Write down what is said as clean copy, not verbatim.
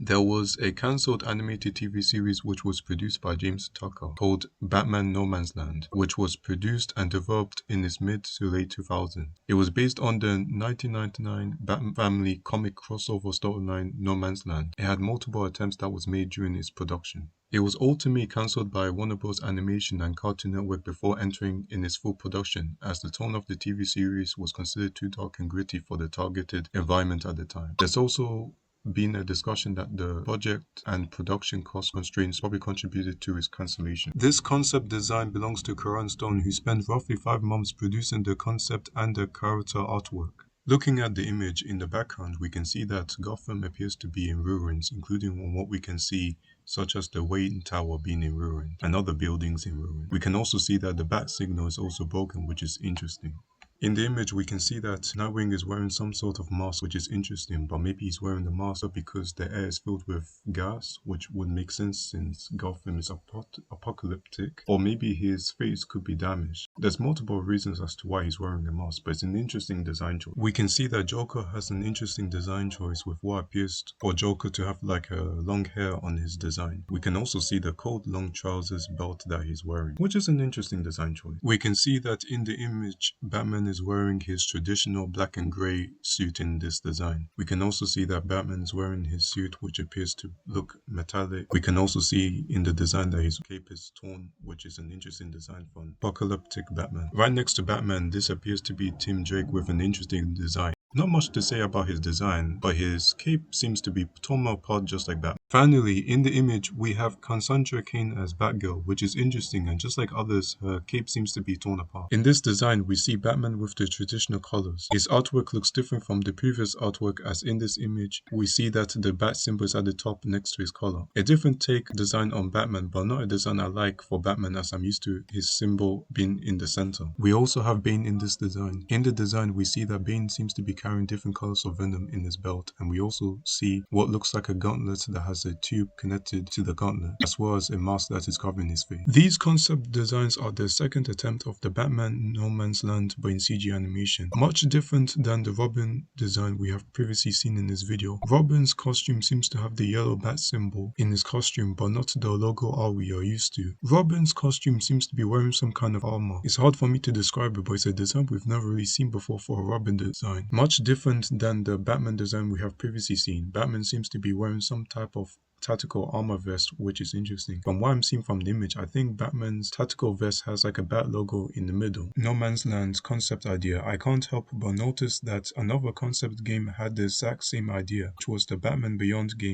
There was a cancelled animated TV series which was produced by James Tucker called Batman No Man's Land, which was produced and developed in its mid to late 2000s. It was based on the 1999 Batman Family comic crossover storyline No Man's Land. It had multiple attempts that was made during its production. It was ultimately cancelled by Warner Bros. Animation and Cartoon Network before entering in its full production, as the tone of the TV series was considered too dark and gritty for the targeted environment at the time. There's also been a discussion that the budget and production cost constraints probably contributed to its cancellation. This concept design belongs to Karan Stone, who spent roughly 5 months producing the concept and the character artwork. Looking at the image in the background, we can see that Gotham appears to be in ruins, including on what we can see, such as the Wayne Tower being in ruin and other buildings in ruin. We can also see that the bat signal is also broken, which is interesting. In the image, we can see that Nightwing is wearing some sort of mask, which is interesting, but maybe he's wearing the mask because the air is filled with gas, which would make sense since Gotham is apocalyptic, or maybe his face could be damaged. There's multiple reasons as to why he's wearing a mask, but it's an interesting design choice. We can see that Joker has an interesting design choice with what appears for Joker to have like a long hair on his design. We can also see the cold long trousers belt that he's wearing, which is an interesting design choice. We can see that in the image, Batman is wearing his traditional black and grey suit in this design. We can also see that Batman is wearing his suit, which appears to look metallic. We can also see in the design that his cape is torn, which is an interesting design for an apocalyptic Batman. Right next to Batman, this appears to be Tim Drake with an interesting design. Not much to say about his design, but his cape seems to be torn apart just like Batman. Finally, in the image, we have Cassandra Cain as Batgirl, which is interesting, and just like others, her cape seems to be torn apart. In this design, we see Batman with the traditional colors. His artwork looks different from the previous artwork, as in this image, we see that the bat symbol is at the top next to his collar. A different take design on Batman, but not a design I like for Batman, as I'm used to his symbol being in the center. We also have Bane in this design. In the design, we see that Bane seems to be carrying different colors of venom in his belt, and we also see what looks like a gauntlet that has a tube connected to the gauntlet, as well as a mask that is covering his face. These concept designs are the second attempt of the Batman No Man's Land but in CG animation. Much different than the Robin design we have previously seen in this video. Robin's costume seems to have the yellow bat symbol in his costume, but not the logo R we are used to. Robin's costume seems to be wearing some kind of armor. It's hard for me to describe it, but it's a design we've never really seen before for a Robin design. Much different than the Batman design we have previously seen. Batman seems to be wearing some type of tactical armor vest, which is interesting. From what I'm seeing from the image, I think Batman's tactical vest has like a bat logo in the middle. No Man's Land's concept idea. I can't help but notice that another concept game had the exact same idea, which was the Batman Beyond game.